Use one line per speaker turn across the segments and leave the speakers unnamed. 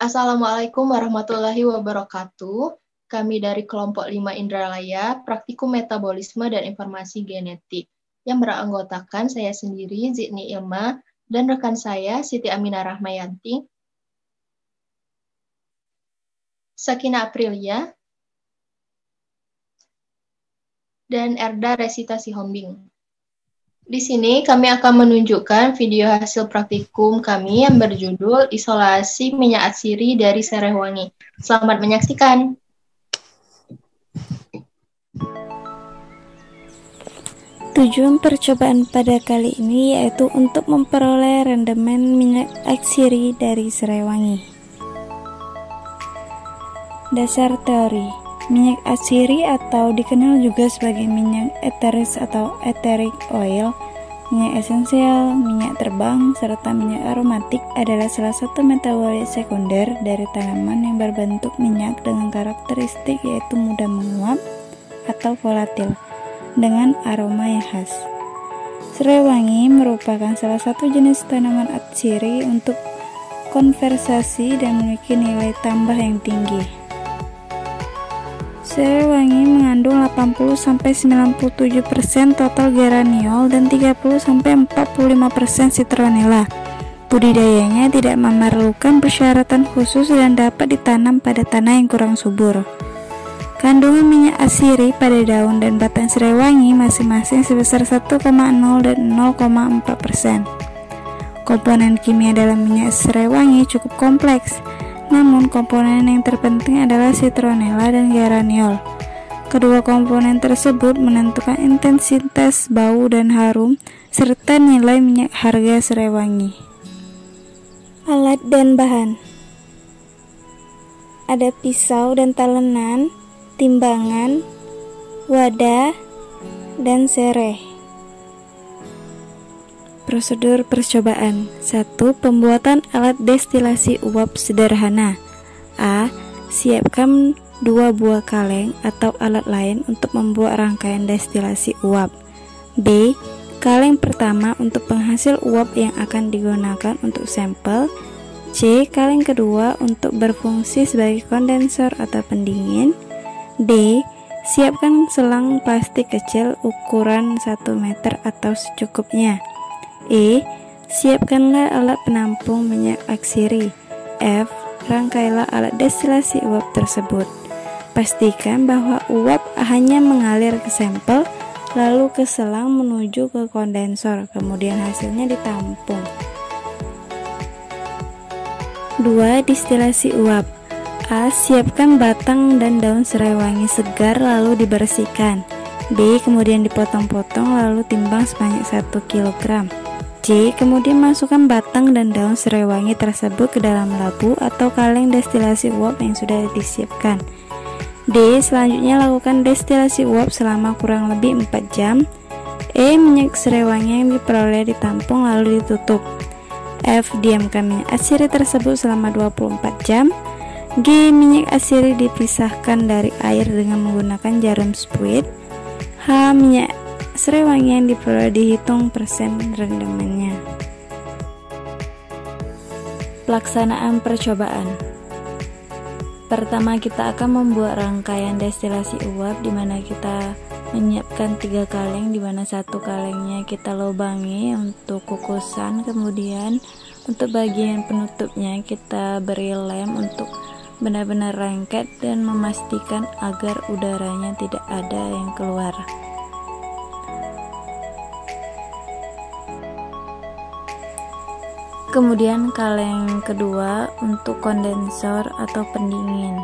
Assalamualaikum warahmatullahi wabarakatuh. Kami dari kelompok 5 Indralaya, Praktikum Metabolisme dan Informasi Genetik, yang beranggotakan saya sendiri, Zidni Ilma, dan rekan saya, Siti Aminah Rahmayanti, Sakina Aprilia, dan Erda Resita Sihombing. Di sini kami akan menunjukkan video hasil praktikum kami yang berjudul Isolasi Minyak Atsiri dari Serewangi. Selamat menyaksikan.
Tujuan percobaan pada kali ini yaitu untuk memperoleh rendemen minyak atsiri dari Serewangi. Dasar teori: minyak atsiri atau dikenal juga sebagai minyak eteris atau etheric oil, minyak esensial, minyak terbang, serta minyak aromatik adalah salah satu metabolit sekunder dari tanaman yang berbentuk minyak dengan karakteristik yaitu mudah menguap atau volatil dengan aroma yang khas. Serewangi merupakan salah satu jenis tanaman atsiri untuk konversasi dan memiliki nilai tambah yang tinggi. Serewangi mengandung 80-97% total geraniol dan 30-45% citronella. Budidayanya tidak memerlukan persyaratan khusus dan dapat ditanam pada tanah yang kurang subur. Kandungan minyak atsiri pada daun dan batang serewangi masing-masing sebesar 1,0 dan 0,4%. Komponen kimia dalam minyak serewangi cukup kompleks, namun komponen yang terpenting adalah citronella dan geraniol. Kedua komponen tersebut menentukan intensitas bau dan harum serta nilai minyak harga serewangi. Alat dan bahan: ada pisau dan talenan, timbangan, wadah, dan sereh. Prosedur percobaan. 1. Pembuatan alat destilasi uap sederhana. A. Siapkan 2 buah kaleng atau alat lain untuk membuat rangkaian destilasi uap. B. Kaleng pertama untuk penghasil uap yang akan digunakan untuk sampel. C. Kaleng kedua untuk berfungsi sebagai kondensor atau pendingin. D. Siapkan selang plastik kecil ukuran 1 meter atau secukupnya. E. Siapkanlah alat penampung minyak atsiri. F. Rangkailah alat destilasi uap tersebut. Pastikan bahwa uap hanya mengalir ke sampel, lalu ke selang menuju ke kondensor, kemudian hasilnya ditampung. 2. Distilasi uap. A. Siapkan batang dan daun serewangi segar lalu dibersihkan. B. Kemudian dipotong-potong lalu timbang sebanyak 1 kg. C. Kemudian masukkan batang dan daun serewangi tersebut ke dalam labu atau kaleng destilasi uap yang sudah disiapkan. D. Selanjutnya lakukan destilasi uap selama kurang lebih 4 jam. E. Minyak serewangi yang diperoleh ditampung lalu ditutup. F. Diamkan minyak atsiri tersebut selama 24 jam. G. Minyak atsiri dipisahkan dari air dengan menggunakan jarum spuit. H. Minyak serewangi yang diperoleh dihitung persen rendemennya. Pelaksanaan percobaan. Pertama, kita akan membuat rangkaian destilasi uap di mana kita menyiapkan 3 kaleng, di mana 1 kalengnya kita lubangi untuk kukusan, kemudian untuk bagian penutupnya kita beri lem untuk benar-benar lengket dan memastikan agar udaranya tidak ada yang keluar. Kemudian kaleng kedua untuk kondensor atau pendingin,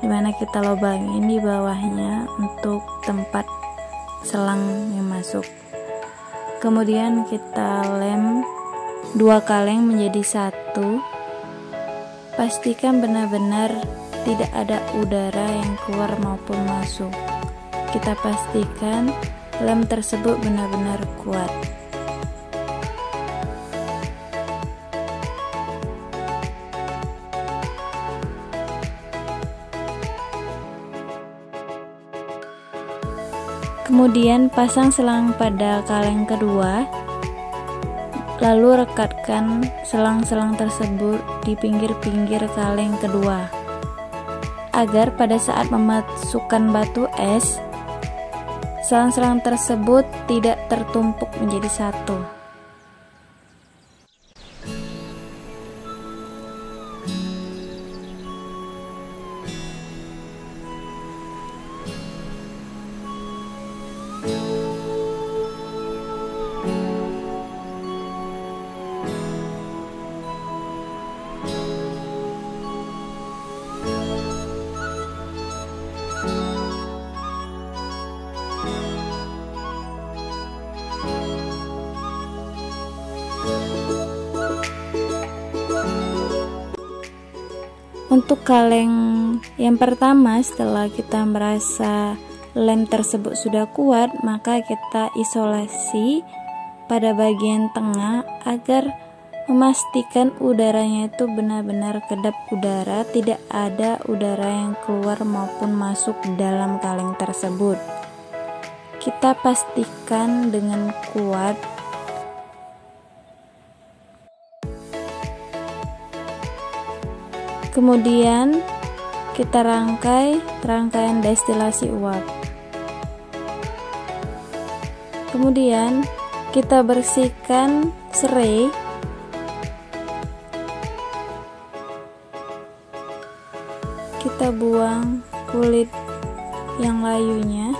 dimana kita lubangin di bawahnya untuk tempat selang yang masuk. Kemudian kita lem 2 kaleng menjadi 1. Pastikan benar-benar tidak ada udara yang keluar maupun masuk. Kita pastikan lem tersebut benar-benar kuat. Kemudian pasang selang pada kaleng kedua, lalu rekatkan selang-selang tersebut di pinggir-pinggir kaleng kedua, agar pada saat memasukkan batu es, selang-selang tersebut tidak tertumpuk menjadi satu. Untuk kaleng yang pertama, setelah kita merasa lem tersebut sudah kuat, maka kita isolasi pada bagian tengah agar memastikan udaranya itu benar-benar kedap udara, tidak ada udara yang keluar maupun masuk dalam kaleng tersebut. Kita pastikan dengan kuat. Kemudian kita rangkaian destilasi uap. Kemudian kita bersihkan serai. Kita buang kulit yang layunya.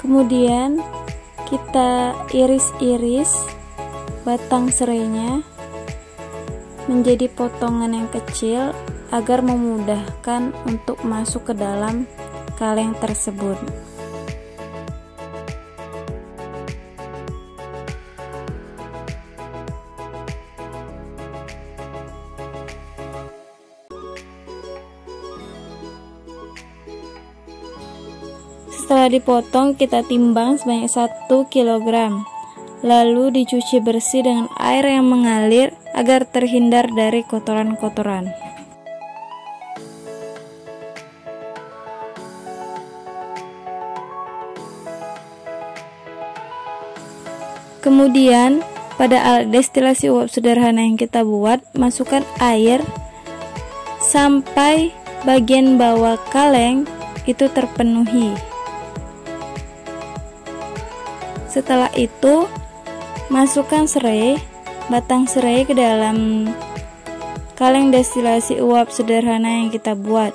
Kemudian kita iris-iris batang serainya menjadi potongan yang kecil agar memudahkan untuk masuk ke dalam kaleng tersebut. Setelah dipotong, kita timbang sebanyak 1 kg, lalu dicuci bersih dengan air yang mengalir agar terhindar dari kotoran-kotoran. Kemudian, pada alat destilasi uap sederhana yang kita buat, masukkan air sampai bagian bawah kaleng itu terpenuhi. Setelah itu, masukkan batang serai ke dalam kaleng destilasi uap sederhana yang kita buat.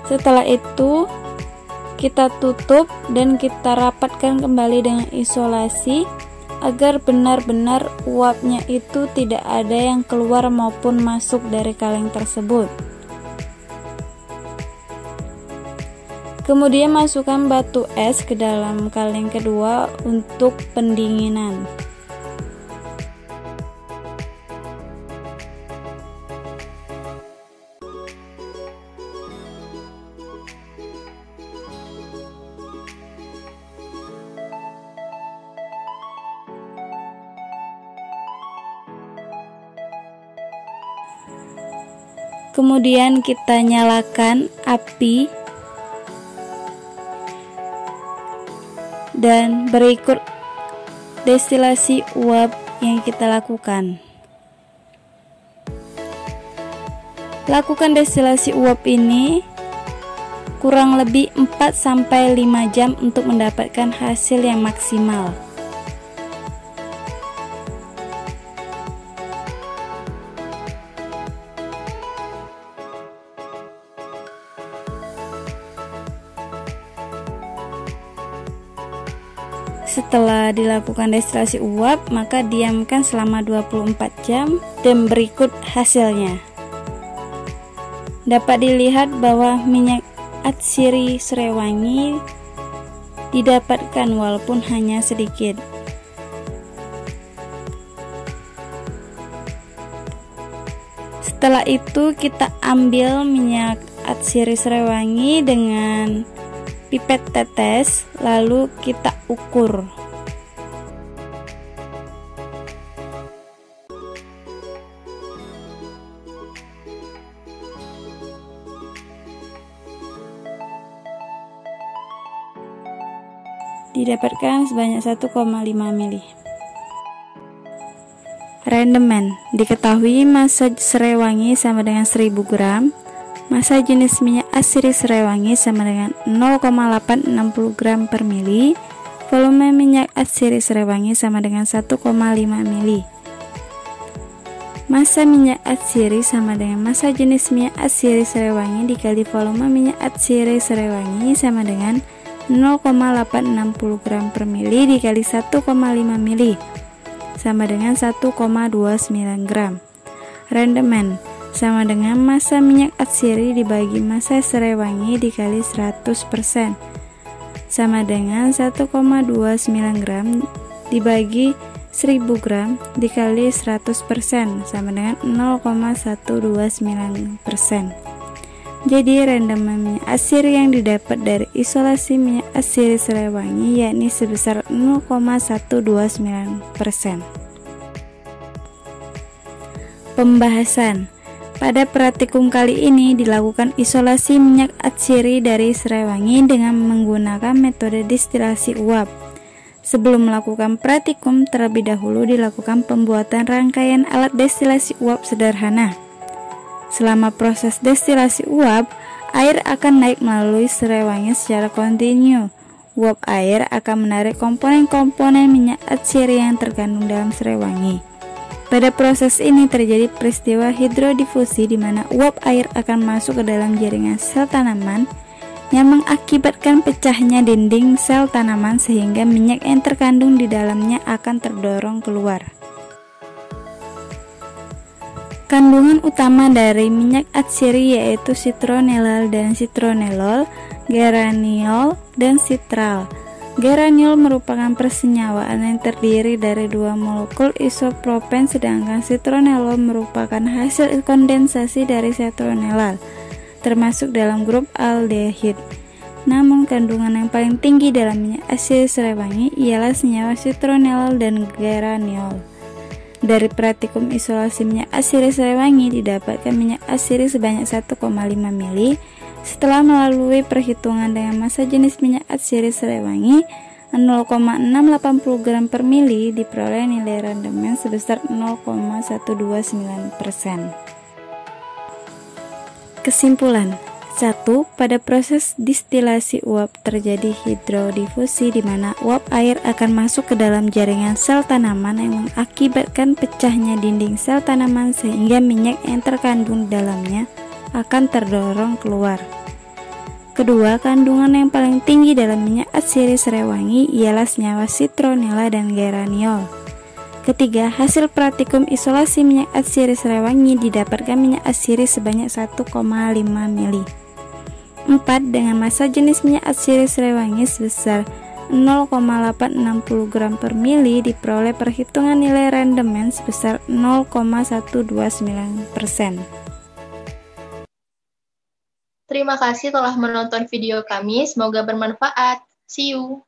Setelah itu, kita tutup dan kita rapatkan kembali dengan isolasi agar benar-benar uapnya itu tidak ada yang keluar maupun masuk dari kaleng tersebut. Kemudian masukkan batu es ke dalam kaleng kedua untuk pendinginan. Kemudian kita nyalakan api dan berikut destilasi uap yang kita lakukan. Lakukan destilasi uap ini kurang lebih 4-5 jam untuk mendapatkan hasil yang maksimal. Setelah dilakukan destilasi uap, maka diamkan selama 24 jam dan berikut hasilnya. Dapat dilihat bahwa minyak atsiri serai wangi didapatkan walaupun hanya sedikit. Setelah itu kita ambil minyak atsiri serai wangi dengan pipet tetes, lalu kita ukur didapatkan sebanyak 1,5 mili. Rendemen, diketahui massa serai wangi sama dengan 1000 gram, massa jenis minyak atsiri serai wangi sama dengan 0,860 gram per mili, volume minyak atsiri serai wangi sama dengan 1,5 mili. Massa minyak atsiri sama dengan massa jenis minyak atsiri serai wangi dikali volume minyak atsiri serai wangi sama dengan 0,860 gram per mili dikali 1,5 mili sama dengan 1,29 gram. Rendemen sama dengan massa minyak atsiri dibagi massa serai wangi dikali 100% sama dengan 1,29 gram dibagi 1000 gram dikali 100% sama dengan 0,129%. Jadi rendemen minyak atsiri yang didapat dari isolasi minyak atsiri serai wangi yakni sebesar 0,129%. Pembahasan. Pada praktikum kali ini dilakukan isolasi minyak atsiri dari serai wangi dengan menggunakan metode destilasi uap. Sebelum melakukan praktikum, terlebih dahulu dilakukan pembuatan rangkaian alat destilasi uap sederhana. Selama proses destilasi uap, air akan naik melalui serai wangi secara kontinu. Uap air akan menarik komponen-komponen minyak atsiri yang terkandung dalam serai wangi. Pada proses ini terjadi peristiwa hidrodifusi di mana uap air akan masuk ke dalam jaringan sel tanaman yang mengakibatkan pecahnya dinding sel tanaman sehingga minyak yang terkandung di dalamnya akan terdorong keluar. Kandungan utama dari minyak atsiri yaitu citronellal dan citronellol, geraniol, dan citral. Geraniol merupakan persenyawaan yang terdiri dari 2 molekul isopropen, sedangkan citronellol merupakan hasil kondensasi dari citronellal, termasuk dalam grup aldehid. Namun kandungan yang paling tinggi dalam minyak atsiri serai wangi ialah senyawa citronellol dan geraniol. Dari praktikum isolasi minyak atsiri serai wangi didapatkan minyak atsiri sebanyak 1,5 mili. Setelah melalui perhitungan dengan massa jenis minyak atsiri serai wangi 0,680 gram per mili, diperoleh nilai rendemen sebesar 0,129%. Kesimpulan. 1. Pada proses distilasi uap terjadi hidrodifusi di mana uap air akan masuk ke dalam jaringan sel tanaman yang mengakibatkan pecahnya dinding sel tanaman sehingga minyak yang terkandung di dalamnya akan terdorong keluar. Kedua, kandungan yang paling tinggi dalam minyak atsiri serai wangi ialah senyawa citronella dan geraniol. Ketiga, hasil praktikum isolasi minyak atsiri serai wangi didapatkan minyak atsiri sebanyak 1,5 mili. 4. Dengan massa jenis minyak atsiri serai wangi sebesar 0,860 gram per mili diperoleh perhitungan nilai rendemen sebesar 0,129%.
Terima kasih telah menonton video kami, semoga bermanfaat. See you!